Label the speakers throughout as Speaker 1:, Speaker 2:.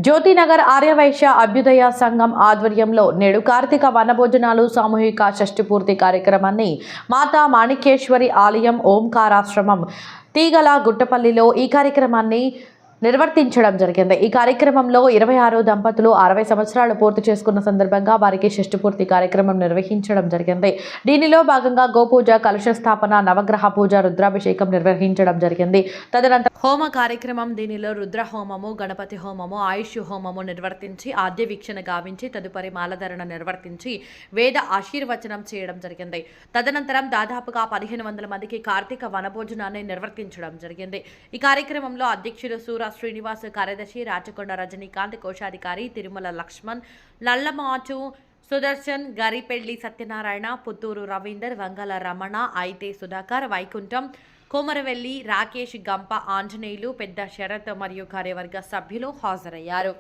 Speaker 1: జ్యోతినగర్ ఆర్యవైశ్య అభ్యుదయ సంఘం ఆధ్వర్యంలో నేడు కార్తీక వనభోజనాలు సామూహిక షష్ఠి పూర్తి కార్యక్రమాన్ని మాతా మాణిక్యేశ్వరి ఆలయం ఓంకారాశ్రమం తీగల గుట్టపల్లిలో ఈ కార్యక్రమాన్ని నిర్వర్తించడం జరిగింది. ఈ కార్యక్రమంలో 26 దంపతులు 60 సంవత్సరాలు పూర్తి చేసుకున్న సందర్భంగా వారికి షష్ఠి పూర్తి కార్యక్రమం నిర్వహించడం జరిగింది. దీనిలో భాగంగా గోపూజ, కలశ స్థాపన, నవగ్రహ పూజ, రుద్రాభిషేకం నిర్వహించడం జరిగింది. తదనంతరం హోమ కార్యక్రమం. దీనిలో రుద్ర హోమము, గణపతి హోమము, ఆయుష్ హోమము నిర్వర్తించి ఆద్య వీక్షణ గావించి తదుపరి మాలధరణ నిర్వర్తించి వేద ఆశీర్వచనం చేయడం జరిగింది. తదనంతరం దాదాపుగా 1500 మందికి కార్తీక వనభోజనాన్ని నిర్వర్తించడం జరిగింది. ఈ కార్యక్రమంలో అధ్యక్షుడు సూర శ్రీనివాస్, కార్యదర్శి రాచకొండ రజనీకాంత్, కోశాధికారి తిరుమల లక్ష్మణ్, నల్లమాచు సుదర్శన్, గరిపెళ్లి సత్యనారాయణ, పుత్తూరు రవీందర్, వంగల రమణ, అయితే సుధాకర్, వైకుంఠం, కోమరవెల్లి, రాకేష్, గంప ఆంజనేయులు, పెద్ద శరత్ మరియు కార్యవర్గ సభ్యులు హాజరయ్యారు.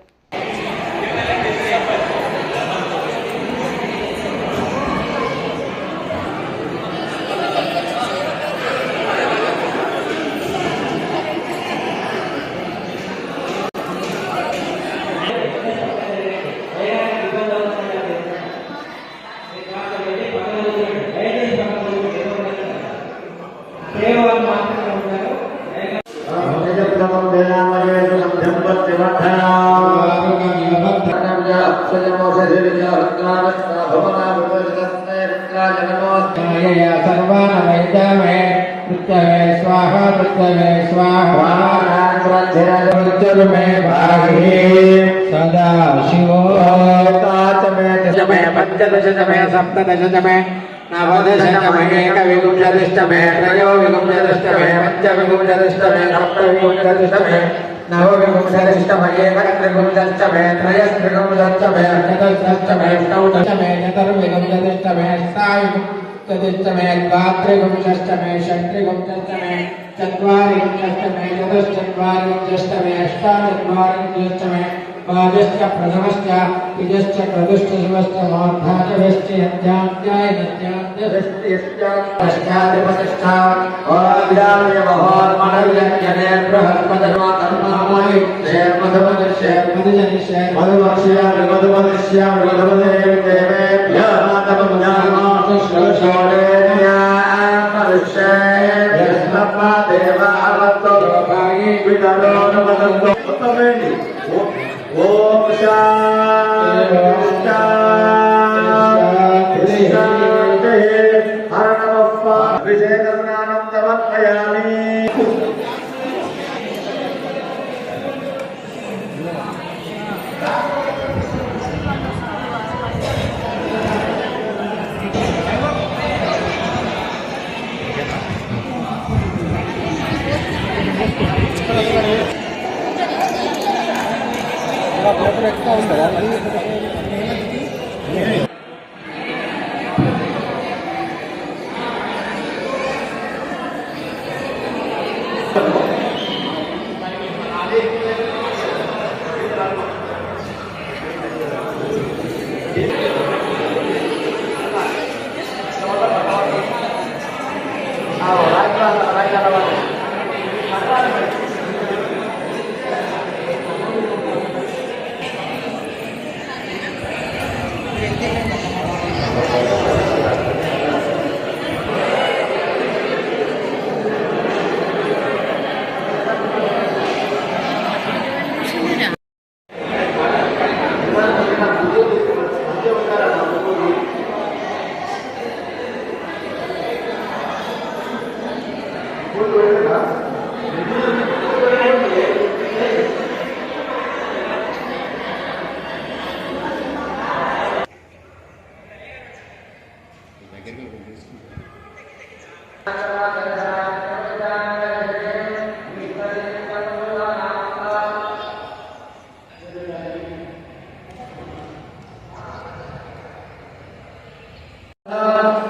Speaker 2: स्वाहा सदा शिवो पंचदशतमे सप्तदशतमे नवदशतमे एकविंशतिष्टमे त्रयोविंशतिष्टमे पंचविंशतिष्टमे सप्तविंशतिष्टमे नवविंशतिष्टमे एकत्रिंशतिष्टमे त्रयस्त्रिंशतिष्टमे चतुर्दशतमे अष्टौदशतमे चतुर्विंशतिष्टमे अष्टाविंशतिष्टमे द्वात्रिंशतिष्टमे षट्त्रिंशतिष्टमे चत्वारिंशतिष्टमे चतुश्चत्वारिंशतिष्टमे अष्टाचत्वारिंशतिष्टमे द्वादश्च प्रथमश्च द्विजश्च चतुश्च शिवश्च मार्धाचश्च यज्ञान्त्याय नद्यान्त्यश्च पश्चादिपतिष्ठ ओविदाय महोर्मणव्यञ्जने बृहस्पतिर्मा कर्मामहि शेर्मधुमनिष्ये मधुमक्ष्यामि मधुमनिष्यामि मधुमदेव देवेभ्यः मातमञ्जामानुष्योणेन्यामनुष्ये यस्मत्मा देवावत्तो भागी विदलो नमदन्तो उत्तमेनि ओम शांति हर नमः अभिषेकस्नानं समर्पयामि।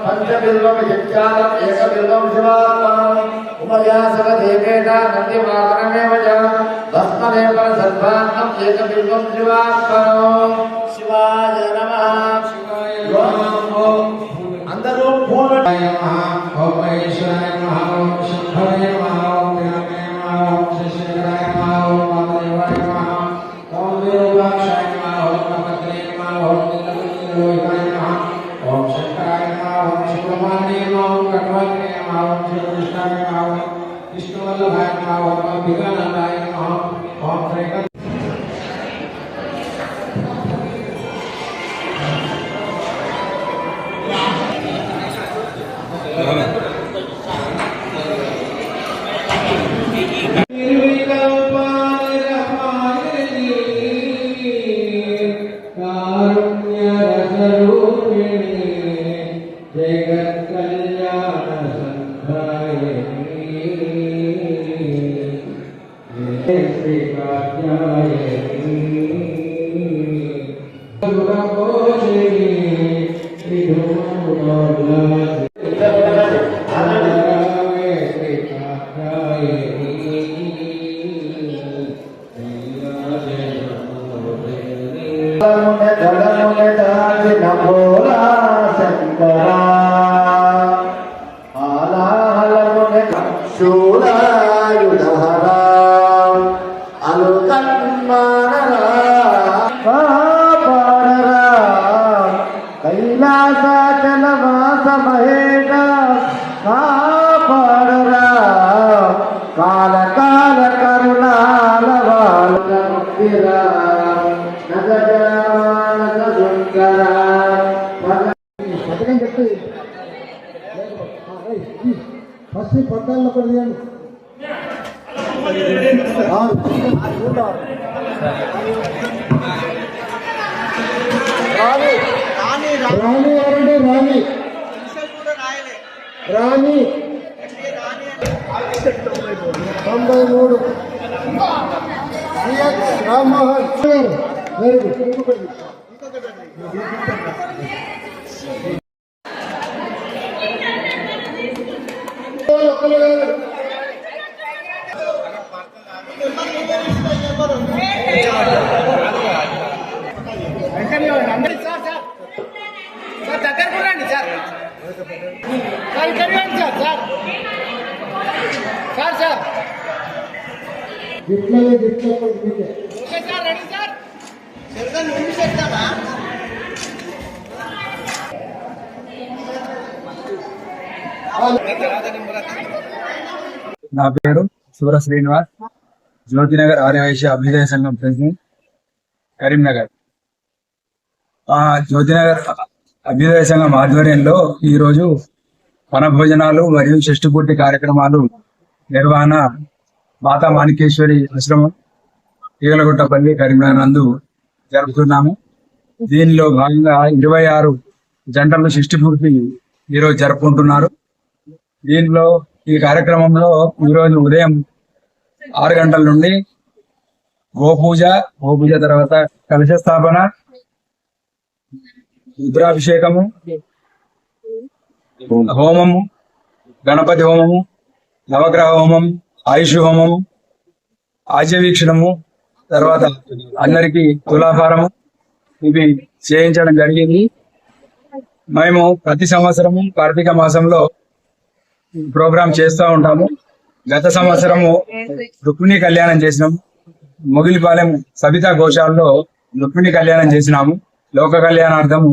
Speaker 2: पंचबिल्वं यज्ञानं एकबिल्वं शिवात्मनं उमयासव देवेन नन्दिवाहनमेव च भस्मदेव सर्वान्नं एकबिल्वं शिवात्मनं शिवाय नमः शिवाय नमः अंदरू फूल नमः ओम ऐश्वर्याय नमः ओम शंभवे नमः ओम विनायकाय नमः ओम शशिधराय नमः ओम वामदेवाय नमः ओम కాల కాల కరుణాల పథకం చెప్పి ఫస్ట్ పట్టాలను కొద్దిగాను రాణి ఎవరండి రాణి రాణి 93 రామ్మోహన్ వెరీ గుడ్.
Speaker 3: నా పేరు సూర శ్రీనివాస్, జ్యోతినగర్ ఆర్యవైశ్య అభ్యుదయ సంఘం ప్రెసిడెంట్, కరీంనగర్. జ్యోతినగర్ అభ్యుదయ సంఘం ఆధ్వర్యంలో ఈరోజు వనభోజనాలు మరియు షష్ఠపూర్తి కార్యక్రమాలు నిర్వహణ మాతా మాణికేశ్వరి ఆశ్రమం ఈగలగుట్టపల్లి కరీంనగర్ నందు జరుపుతున్నాము. దీనిలో భాగంగా 26 జంటలు షష్ఠపూర్తి ఈరోజు జరుపుకుంటున్నారు. దీనిలో ఈ కార్యక్రమంలో ఈరోజు ఉదయం 6 గంటల నుండి గోపూజ తర్వాత కలశ స్థాపన, రుద్రాభిషేకము, హోమము, గణపతి హోమము, నవగ్రహ హోమం, ఆయుష్ హోమము, ఆజ్యవీక్షణము, తర్వాత అందరికీ తులాభారము ఇవి చేయించడం జరిగింది. మేము ప్రతి సంవత్సరము కార్తీక మాసంలో ప్రోగ్రాం చేస్తూ ఉంటాము. గత సంవత్సరము రుక్మిణి కళ్యాణం చేసినాము. మొగిలిపాలెం సబితా గోశాలలో రుక్మిణి కళ్యాణం చేసినాము. లోక కళ్యాణార్థము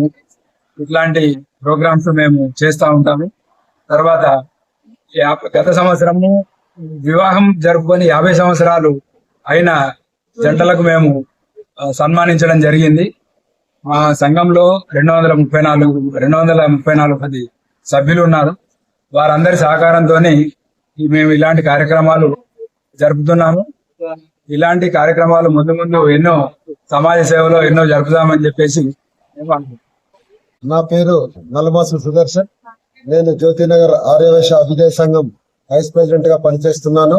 Speaker 3: ఇట్లాంటి ప్రోగ్రామ్స్ మేము చేస్తూ ఉంటాము. తర్వాత గత సంవత్సరము వివాహం జరుపుకొని 50 సంవత్సరాలు అయిన జంటలకు మేము సన్మానించడం జరిగింది. మా సంఘంలో 234 మంది సభ్యులు ఉన్నారు. వారందరి సహకారంతో మేము ఇలాంటి కార్యక్రమాలు జరుపుతున్నాము. ఇలాంటి కార్యక్రమాలు ముందు ముందు ఎన్నో సమాజ సేవలో ఎన్నో జరుపుదామని చెప్పేసి
Speaker 4: నా పేరు నల్లమాసు సుదర్శన్. నేను జ్యోతినగర్ ఆర్యవైశ్య అభ్యుదయ సంఘం వైస్ ప్రెసిడెంట్ గా పనిచేస్తున్నాను.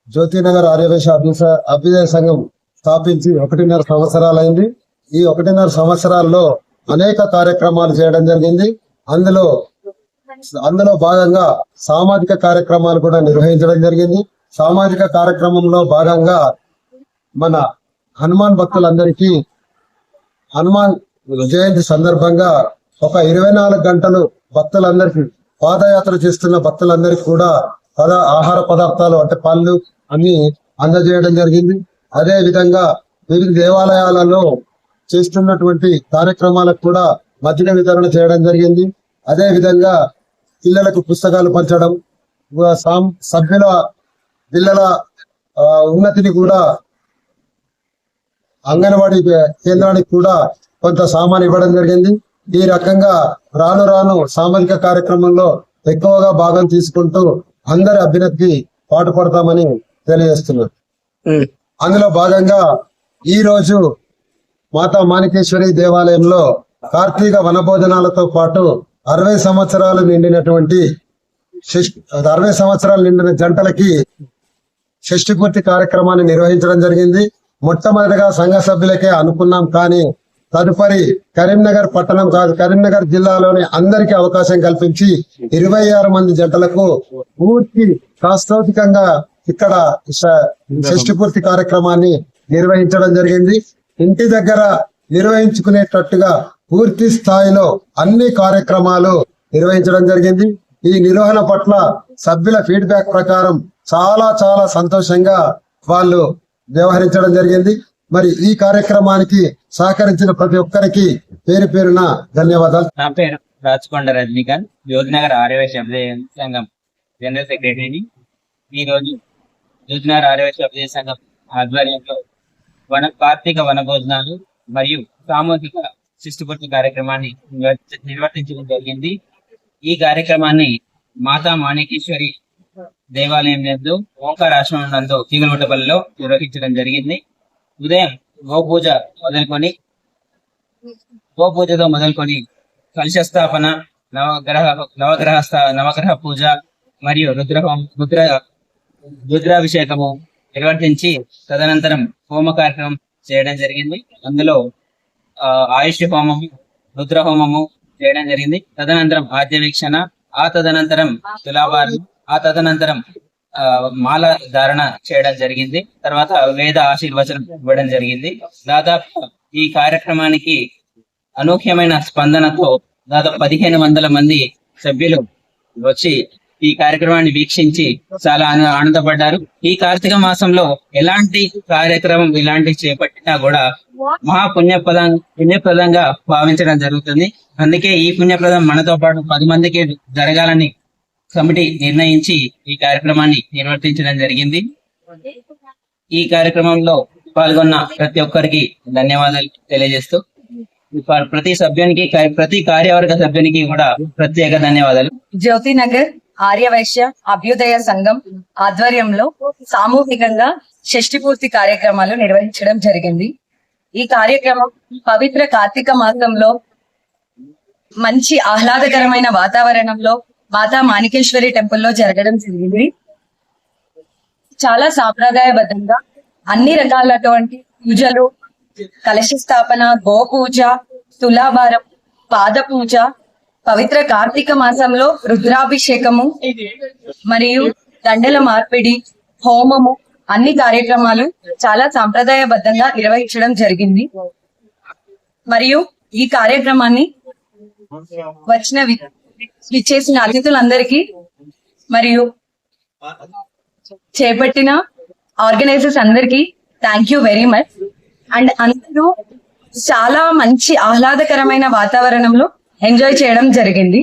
Speaker 4: జ్యోతినగర్ ఆర్యవైశ్య అభ్యుదయ సంఘం స్థాపించి 1.5 సంవత్సరాలైంది. ఈ 1.5 సంవత్సరాల్లో అనేక కార్యక్రమాలు చేయడం జరిగింది. అందులో భాగంగా సామాజిక కార్యక్రమాలు కూడా నిర్వహించడం జరిగింది. సామాజిక కార్యక్రమంలో భాగంగా మన హనుమాన్ భక్తులందరికీ హనుమాన్ జయంతి సందర్భంగా ఒక 24 గంటలు భక్తులందరికీ పాదయాత్ర చేస్తున్న భక్తులందరికీ కూడా ఆహార పదార్థాలు అంటే పళ్ళు అన్ని అందజేయడం జరిగింది. అదే విధంగా వివిధ దేవాలయాలలో చేస్తున్నటువంటి కార్యక్రమాలకు కూడా మజ్జిగ వితరణ చేయడం జరిగింది. అదే విధంగా పిల్లలకు పుస్తకాలు పంచడం, సభ్యుల పిల్లల ఉన్నతిని కూడా అంగన్వాడీ కేంద్రానికి కూడా కొంత సామాన్ ఇవ్వడం జరిగింది. ఈ రకంగా రాను రాను సామాజిక కార్యక్రమంలో ఎక్కువగా భాగం తీసుకుంటూ అందరి అభ్యున్నతికి పాటుపడతామని తెలియజేస్తున్నారు. అందులో భాగంగా ఈ రోజు మాతా మాణికేశ్వరి దేవాలయంలో కార్తీక వనభోజనాలతో పాటు 60 సంవత్సరాలు నిండిన జంటలకి షష్ఠి పూర్తి కార్యక్రమాన్ని నిర్వహించడం జరిగింది. మొట్టమొదటిగా సంఘ సభ్యులకే అనుకున్నాం, కానీ తదుపరి కరీంనగర్ పట్టణం కాదు, కరీంనగర్ జిల్లాలోని అందరికీ అవకాశం కల్పించి 26 మంది జంటలకు పూర్తి శాస్త్రోతికంగా ఇక్కడ షష్ఠి పూర్తి కార్యక్రమాన్ని నిర్వహించడం జరిగింది. ఇంటి దగ్గర నిర్వహించుకునేటట్టుగా పూర్తి స్థాయిలో అన్ని కార్యక్రమాలు నిర్వహించడం జరిగింది. ఈ నిర్వహణ పట్ల సభ్యుల ఫీడ్బ్యాక్ ప్రకారం చాలా చాలా సంతోషంగా వాళ్ళు వ్యవహరించడం జరిగింది. మరి ఈ కార్యక్రమానికి సహకరించిన ప్రతి ఒక్కరికి పేరు పేరున ధన్యవాదాలు.
Speaker 5: నా పేరు రాచకొండ రజనీకాంత్, జ్యోతినగర్ ఆర్యవైశ్య అభ్యుదయ సంఘం జనరల్ సెక్రటరీని. ఈ రోజు జ్యోతినగర్ ఆర్యవైశ్య అభ్యుదయ సంఘం ఆధ్వర్యంలో కార్తీక వనభోజనాలు మరియు సామూహిక శిష్టిపూర్తి కార్యక్రమాన్ని నిర్వర్తించడం జరిగింది. ఈ కార్యక్రమాన్ని మాతా మాణికేశ్వరి దేవాలయం నందు ఓంకార ఆశ్రమం నందు తీగలగుట్టపల్లిలో నిర్వహించడం జరిగింది. ఉదయం గోపూజతో మొదలుకొని కలశస్థాపన, నవగ్రహ పూజ మరియు రుద్రాభిషేకము నిర్వర్తించి తదనంతరం హోమ కార్యక్రమం చేయడం జరిగింది. అందులో ఆయుష్ హోమము, రుద్ర హోమము చేయడం జరిగింది. తదనంతరం ఆద్య వీక్షణ, ఆ తదనంతరం తులాభారం, ఆ తదనంతరం మాల ధారణ చేయడం జరిగింది. తర్వాత వేద ఆశీర్వచనం ఇవ్వడం జరిగింది. దాదాపు ఈ కార్యక్రమానికి అనూహ్యమైన స్పందనతో దాదాపు 1500 మంది సభ్యులు వచ్చి ఈ కార్యక్రమాన్ని వీక్షించి చాలా ఆనందపడ్డారు. ఈ కార్తీక మాసంలో ఎలాంటి కార్యక్రమం ఇలాంటి చేపట్టినా కూడా మహా పుణ్యప్రదంగా భావించడం జరుగుతుంది. అందుకే ఈ పుణ్యప్రదం మనతో పాటు 10 మందికి జరగాలని కమిటీ నిర్ణయించి ఈ కార్యక్రమాన్ని నిర్వర్తించడం జరిగింది. ఈ కార్యక్రమంలో పాల్గొన్న ప్రతి ఒక్కరికి ధన్యవాదాలు తెలియజేస్తూ ప్రతి కార్యవర్గ సభ్యునికి కూడా ప్రత్యేక ధన్యవాదాలు.
Speaker 6: జ్యోతినగర్ ఆర్యవైశ్య అభ్యుదయ సంఘం ఆధ్వర్యంలో సామూహికంగా షష్ఠి పూర్తి కార్యక్రమాలు నిర్వహించడం జరిగింది. ఈ కార్యక్రమం పవిత్ర కార్తీక మాసంలో మంచి ఆహ్లాదకరమైన వాతావరణంలో మాతా మాణికేశ్వరి టెంపుల్లో జరగడం జరిగింది. చాలా సాంప్రదాయబద్ధంగా అన్ని రకాలటువంటి పూజలు, కలశ స్థాపన, గోపూజ, తులాభారం, పాద పూజ, పవిత్ర కార్తీక మాసంలో రుద్రాభిషేకము మరియు దండల మార్పిడి, హోమము, అన్ని కార్యక్రమాలు చాలా సాంప్రదాయబద్ధంగా నిర్వహించడం జరిగింది. మరియు ఈ కార్యక్రమాన్ని విచ్చేసిన అతిథులందరికీ మరియు చేపట్టిన ఆర్గనైజర్స్ అందరికీ thank you very much. And అందరూ చాలా మంచి ఆహ్లాదకరమైన వాతావరణంలో ఎంజాయ్ చేయడం జరిగింది.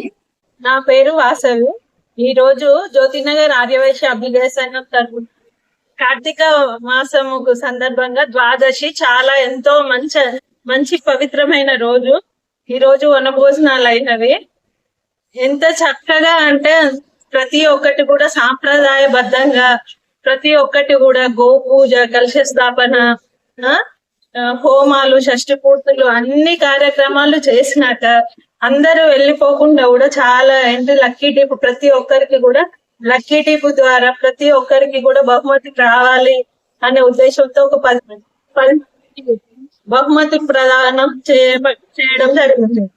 Speaker 7: నా పేరు వాసవి. ఈ రోజు జ్యోతినగర్ ఆర్యవైశ్య అభ్యుదయ సంఘం తరఫున కార్తీక మాసముకు సందర్భంగా ద్వాదశి చాలా ఎంతో మంచి పవిత్రమైన రోజు. ఈ రోజు వనభోజనాలు అయినవి. ఎంత చక్కగా అంటే ప్రతి ఒక్కటి కూడా సాంప్రదాయబద్ధంగా, ప్రతి ఒక్కటి కూడా గోపూజ, కలశ స్థాపన, హోమాలు, షష్ఠి పూర్తులు అన్ని కార్యక్రమాలు చేసినాక అందరూ వెళ్ళిపోకుండా కూడా చాలా లక్కీ టిప్, ప్రతి ఒక్కరికి కూడా లక్కీ టిప్ ద్వారా ప్రతి ఒక్కరికి కూడా బహుమతి రావాలి అనే ఉద్దేశంతో ఒక 10 బహుమతి ప్రదానం చేయడం జరిగింది.